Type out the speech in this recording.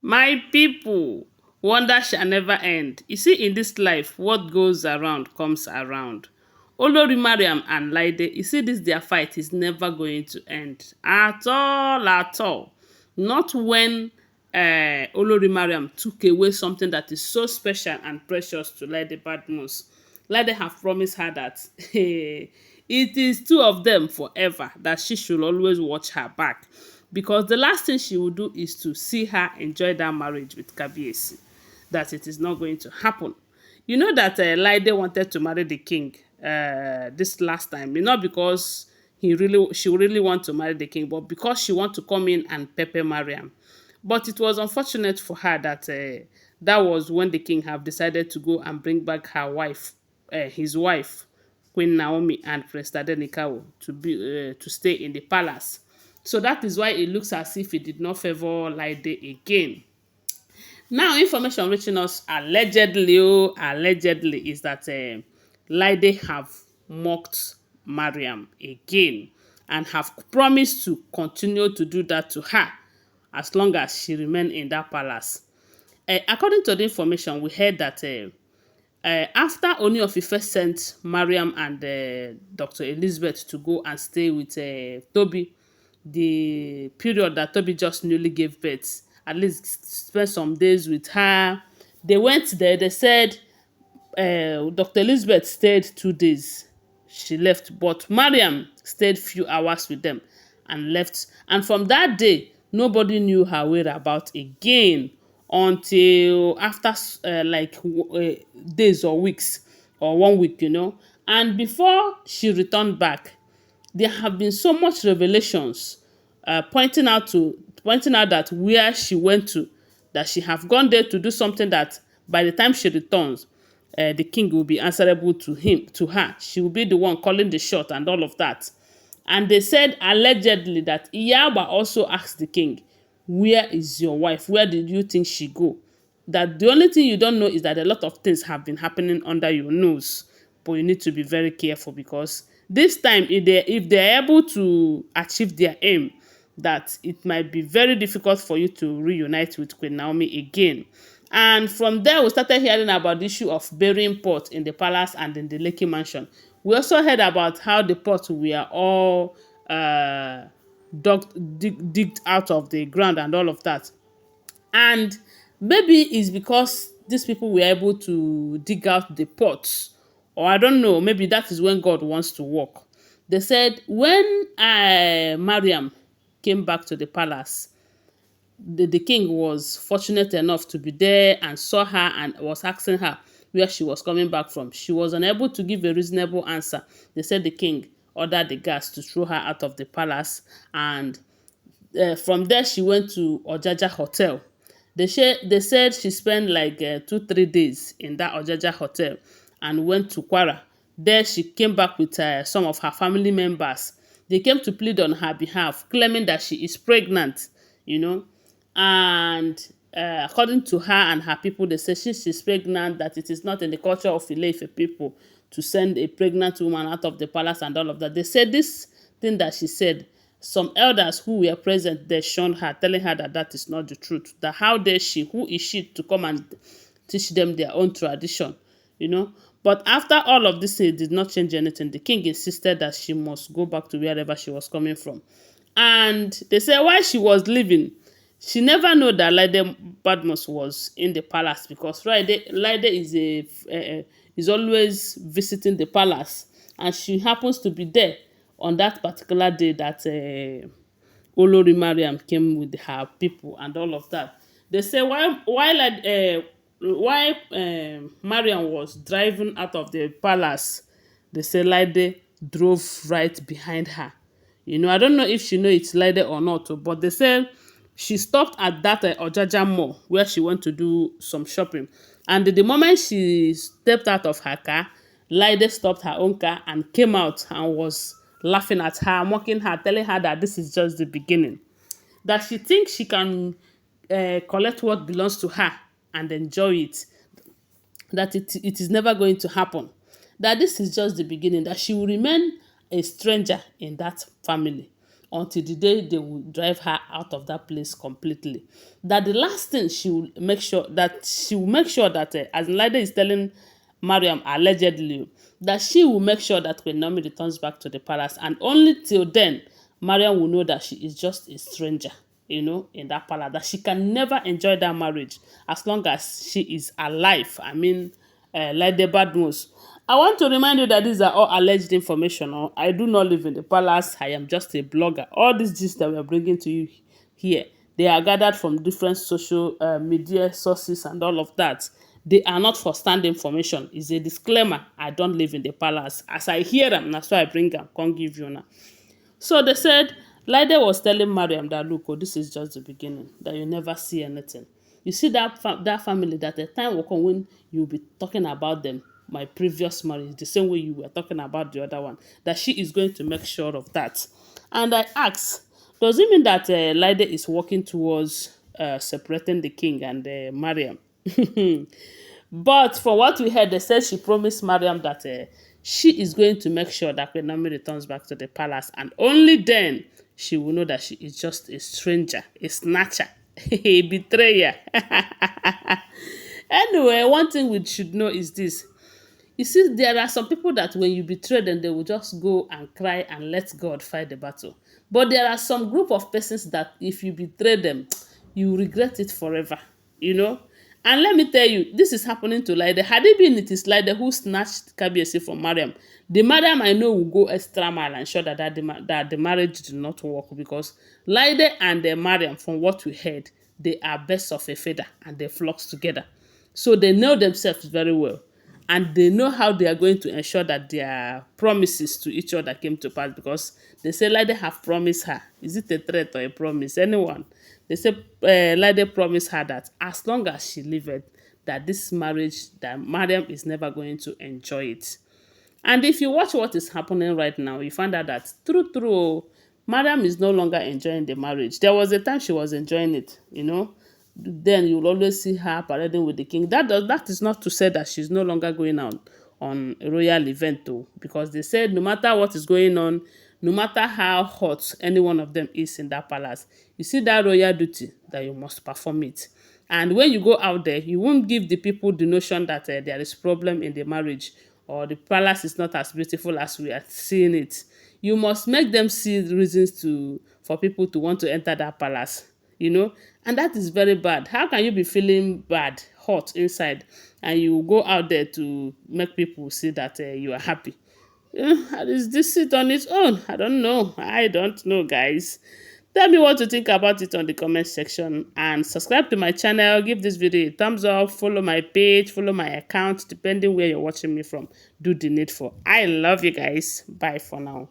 My people, wonder shall never end. You see, in this life, what goes around comes around. Olori Mariam and Laide, you see, this their fight is never going to end at all, at all. Not when Olori Mariam took away something that is so special and precious to Laide Badmus. Laide have promised her that it is two of them forever, that she should always watch her back, because the last thing she will do is to see her enjoy that marriage with Kabiesi, that it is not going to happen. You know that Laide wanted to marry the king this last time, not because she really want to marry the king, but because she want to come in and pepper Mariam. But it was unfortunate for her that that was when the king have decided to go and bring back his wife, Queen Naomi and Prince Tadenikawo, to stay in the palace. So that is why it looks as if it did not favor Laide again. Now, information reaching us allegedly is that Laide have mocked Mariam again and have promised to continue to do that to her as long as she remain in that palace. According to the information, we heard that after Ooni of Ife sent Mariam and Dr. Elizabeth to go and stay with Tobi, the period that Toby just newly gave birth, at least spent some days with her. They went there, they said Dr. Elizabeth stayed 2 days. She left, but Mariam stayed few hours with them and left. And from that day, nobody knew her whereabouts again until after days or weeks or 1 week. And before she returned back, there have been so much revelations pointing out that where she went to, that she have gone there to do something that by the time she returns, the king will be answerable to her. She will be the one calling the shot and all of that. And they said allegedly that Iyaba also asked the king, "Where is your wife? Where did you think she go?" That the only thing you don't know is that a lot of things have been happening under your nose, but you need to be very careful, because this time if they're able to achieve their aim, that it might be very difficult for you to reunite with Queen Naomi again. And from there, we started hearing about the issue of burying pots in the palace and in the Lekki mansion. We also heard about how the pots were all digged out of the ground and all of that. And maybe it's because these people were able to dig out the pots, or I don't know, maybe that is when God wants to work. They said when Mariam came back to the palace, the king was fortunate enough to be there and saw her and was asking her where she was coming back from. She was unable to give a reasonable answer. They said the king ordered the guards to throw her out of the palace, and from there she went to Ojaja Hotel. They said she spent like 2 3 days in that Ojaja Hotel and went to Kwara. There she came back with some of her family members. They came to plead on her behalf, claiming that she is pregnant, you know. And according to her and her people, they say she's pregnant, that it is not in the culture of Ile-Ife people to send a pregnant woman out of the palace and all of that. They said this thing that she said, some elders who were present, they shunned her, telling her that that is not the truth. That how dare she, who is she to come and teach them their own tradition. But after all of this, it did not change anything. The king insisted that she must go back to wherever she was coming from. And they say while she was leaving, she never knew that Laide Badmus was in the palace, because Laide is always visiting the palace, and she happens to be there on that particular day that Olori Mariam came with her people and all of that. They say while Mariam was driving out of the palace, they say Laide drove right behind her. I don't know if she know it's Laide or not, but they say she stopped at that Ojaja mall where she went to do some shopping. And the moment she stepped out of her car, Laide stopped her own car and came out and was laughing at her, mocking her, telling her that this is just the beginning. That she thinks she can collect what belongs to her and enjoy it. That it is never going to happen. That this is just the beginning. That she will remain a stranger in that family until the day they will drive her out of that place completely. That the last thing she will make sure that as Laide is telling Mariam allegedly that she will make sure that Queen Naomi returns back to the palace, and only till then Mariam will know that she is just a stranger, in that palace, that she can never enjoy that marriage as long as she is alive. I mean, Laide Badmus. I want to remind you that these are all alleged information. I do not live in the palace. I am just a blogger. All these gist that we are bringing to you here, they are gathered from different social media sources and all of that. They are not for stand information. It's a disclaimer. I don't live in the palace. As I hear them, that's why I bring them. Can't give you now. So they said, Laide was telling Mariam that, look, oh, this is just the beginning, that you never see anything. You see that family, that the time will come when you'll be talking about them, my previous marriage, the same way you were talking about the other one, that she is going to make sure of that. And I asked, does it mean that Laide is working towards separating the king and Mariam? But from what we heard, they said she promised Mariam that she is going to make sure that Queen Naomi returns back to the palace, and only then she will know that she is just a stranger, a snatcher, a betrayer. Anyway, one thing we should know is this. You see, there are some people that when you betray them, they will just go and cry and let God fight the battle. But there are some group of persons that if you betray them, you regret it forever, you know. And let me tell you, this is happening to Laide. Had it been it is Laide who snatched Kabiyesi from Mariam, the Mariam I know will go extra mile and ensure that the marriage did not work, because Laide and the Mariam, from what we heard, they are birds of a feather and they flock together. So they know themselves very well, and they know how they are going to ensure that their promises to each other came to pass, because they say Laide have promised her. Is it a threat or a promise? Anyone? They say Laide promised her that as long as she lived, that this marriage, that Mariam is never going to enjoy it. And if you watch what is happening right now, you find out that true, Mariam is no longer enjoying the marriage. There was a time she was enjoying it, Then you'll always see her parading with the king. That is not to say that she's no longer going out on a royal event though, because they said no matter what is going on, no matter how hot any one of them is in that palace, you see that royal duty that you must perform it. And when you go out there, you won't give the people the notion that there is problem in the marriage, or the palace is not as beautiful as we are seeing it. You must make them see reasons for people to want to enter that palace, and that is very bad. How can you be feeling bad, hot inside, and you go out there to make people see that you are happy? Is this it on its own? I don't know, guys. Tell me what you think about it on the comment section, and subscribe to my channel. Give this video a thumbs up. Follow my page, follow my account, depending where you're watching me from. Do the needful. I love you guys. Bye for now.